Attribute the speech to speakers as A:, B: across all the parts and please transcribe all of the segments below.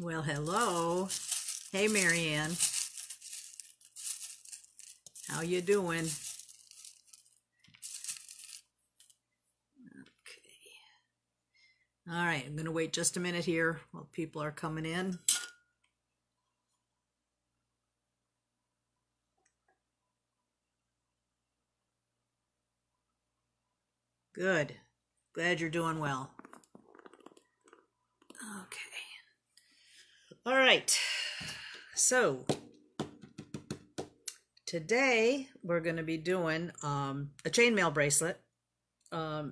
A: Well, hello. Hey, Marianne. How you doing? Okay. All right, I'm going to wait just a minute here while people are coming in. Good. Glad you're doing well. Okay. All right. So, today we're going to be doing a chainmail bracelet.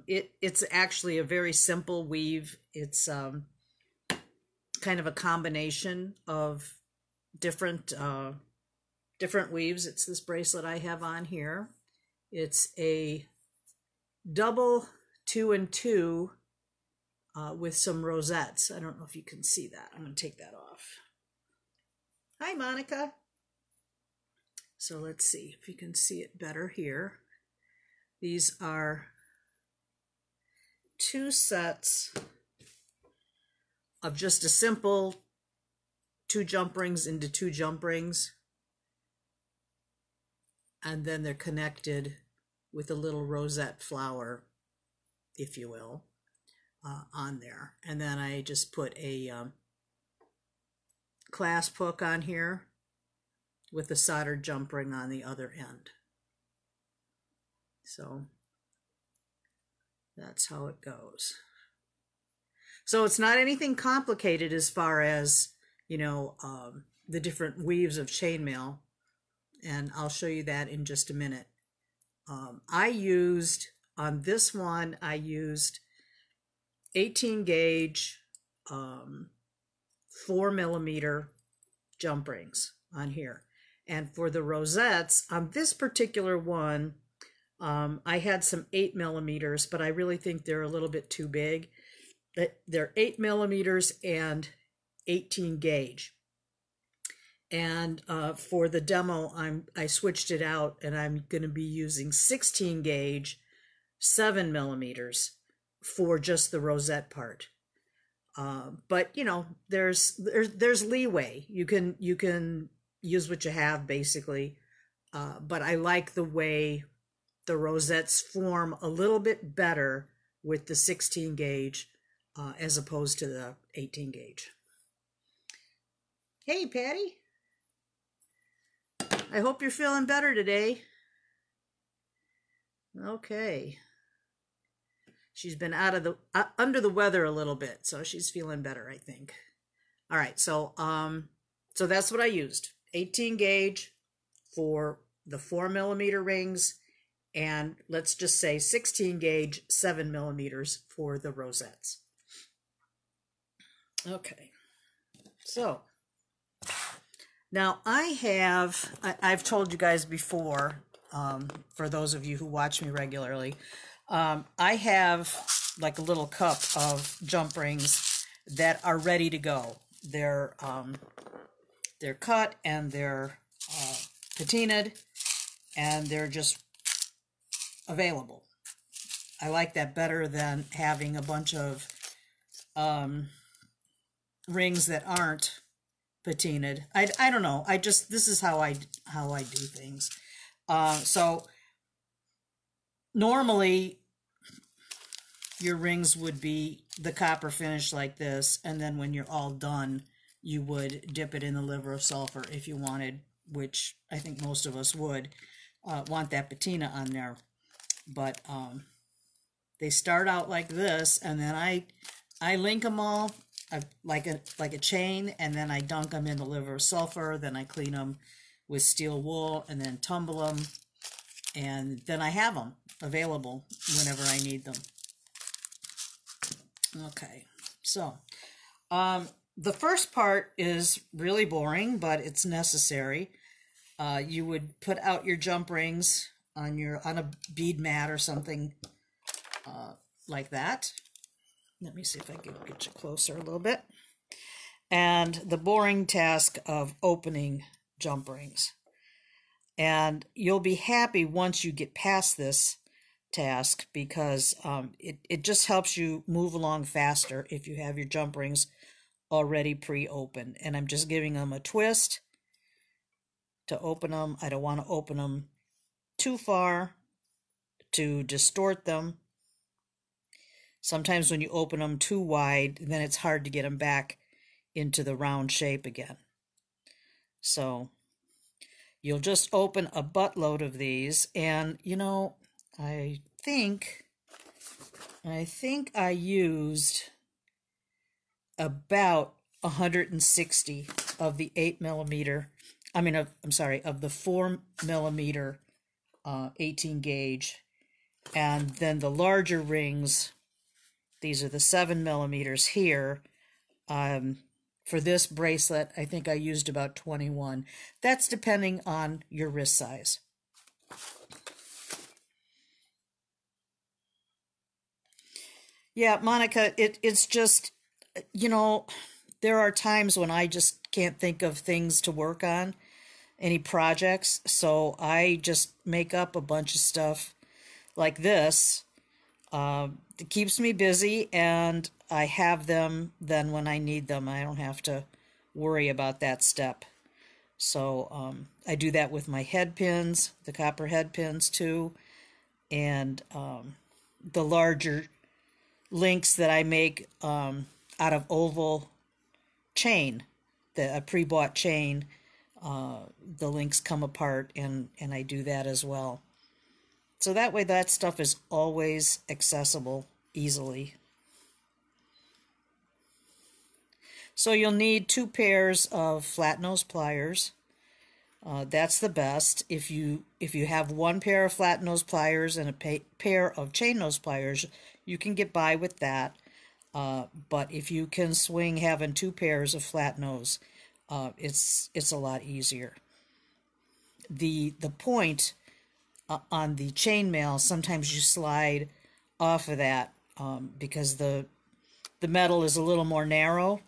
A: It's actually a very simple weave. It's kind of a combination of different weaves. It's this bracelet I have on here. It's a double 2 and 2 with some rosettes. I don't know if you can see that. I'm going to take that off. Hi, Monica. So let's see if you can see it better here. These are 2 sets of just a simple 2 jump rings into 2 jump rings, and then they're connected with a little rosette flower, if you will, on there. And then I just put a clasp hook on here with a soldered jump ring on the other end. So that's how it goes. So it's not anything complicated as far as, you know, the different weaves of chainmail, and I'll show you that in just a minute. I used, on this one, I used 18 gauge 4mm jump rings on here. And for the rosettes, on this particular one, I had some 8mm, but I really think they're a little bit too big. They're 8mm and 18 gauge. And for the demo, I switched it out, and I'm going to be using 16 gauge 7mm for just the rosette part. But you know, there's leeway. You can use what you have, basically. But I like the way the rosettes form a little bit better with the 16 gauge as opposed to the 18 gauge. Hey, Patty. I hope you're feeling better today. Okay. She's been under the weather a little bit, so she's feeling better, I think. All right, so so that's what I used. 18 gauge for the 4mm rings, and let's just say 16 gauge 7mm for the rosettes. Okay. So now I've told you guys before, for those of you who watch me regularly, I have like a little cup of jump rings that are ready to go. They're cut and they're patinaed, and they're just available. I like that better than having a bunch of rings that aren't patinaed. I don't know. This is how I do things. So normally your rings would be the copper finish like this, and then when you're all done, you would dip it in the liver of sulfur if you wanted, which I think most of us would want that patina on there. But they start out like this, and then I link them all like a chain, and then I dunk them in the liver of sulfur. Then I clean them with steel wool, and then tumble them, and then I have them available whenever I need them. Okay, so the first part is really boring, but it's necessary. You would put out your jump rings on a bead mat or something like that. Let me see if I can get you closer a little bit. And the boring task of opening jump rings. And you'll be happy once you get past this task, because it just helps you move along faster if you have your jump rings already pre-opened, and I'm just giving them a twist to open them. I don't want to open them too far to distort them. Sometimes when you open them too wide, then it's hard to get them back into the round shape again. So you'll just open a buttload of these, and you know, I think I used about 160 of the 8mm. Of the 4mm 18 gauge, and then the larger rings. These are the 7mm here. For this bracelet, I think I used about 21. That's depending on your wrist size. Yeah, Monica, it's just, you know, there are times when I just can't think of things to work on, any projects, so I just make up a bunch of stuff like this. It keeps me busy, and I have them then when I need them. I don't have to worry about that step. So I do that with my head pins, the copper head pins too, and the larger links that I make out of oval chain, a pre-bought chain. The links come apart, and I do that as well. So that way that stuff is always accessible easily. So you'll need 2 pairs of flat nose pliers. That's the best. If you have 1 pair of flat nose pliers and a pair of chain nose pliers, you can get by with that. But if you can swing having 2 pairs of flat nose, it's a lot easier. The point on the chainmail, sometimes you slide off of that because the metal is a little more narrow,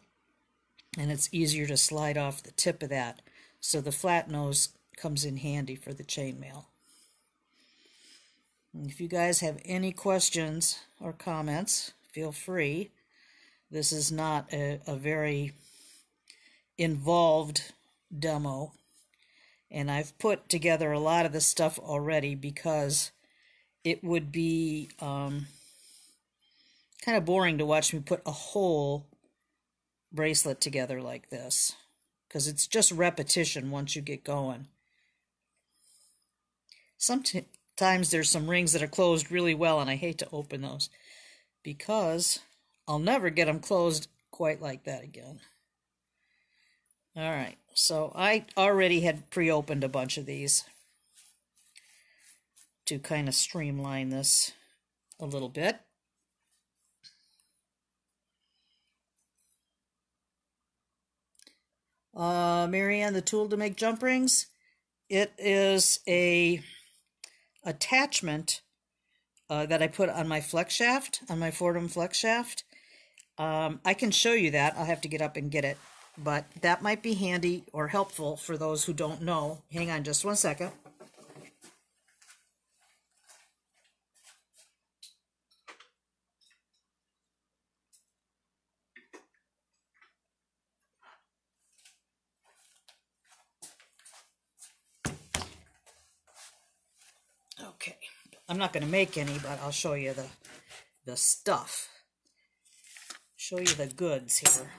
A: and it's easier to slide off the tip of that. So the flat nose comes in handy for the chainmail. If you guys have any questions or comments, feel free. This is not a very involved demo, and I've put together a lot of the stuff already because it would be kind of boring to watch me put a whole bracelet together like this, because it's just repetition once you get going. Sometimes there's some rings that are closed really well, and I hate to open those because I'll never get them closed quite like that again. All right, so I already had pre-opened a bunch of these to kind of streamline this a little bit. Marianne, the tool to make jump rings, it is a attachment that I put on my flex shaft, on my Fordham flex shaft. I can show you that. I'll have to get up and get it, but that might be handy or helpful for those who don't know. Hang on just one second. Okay, I'm not going to make any, but I'll show you the stuff. Show you the goods here.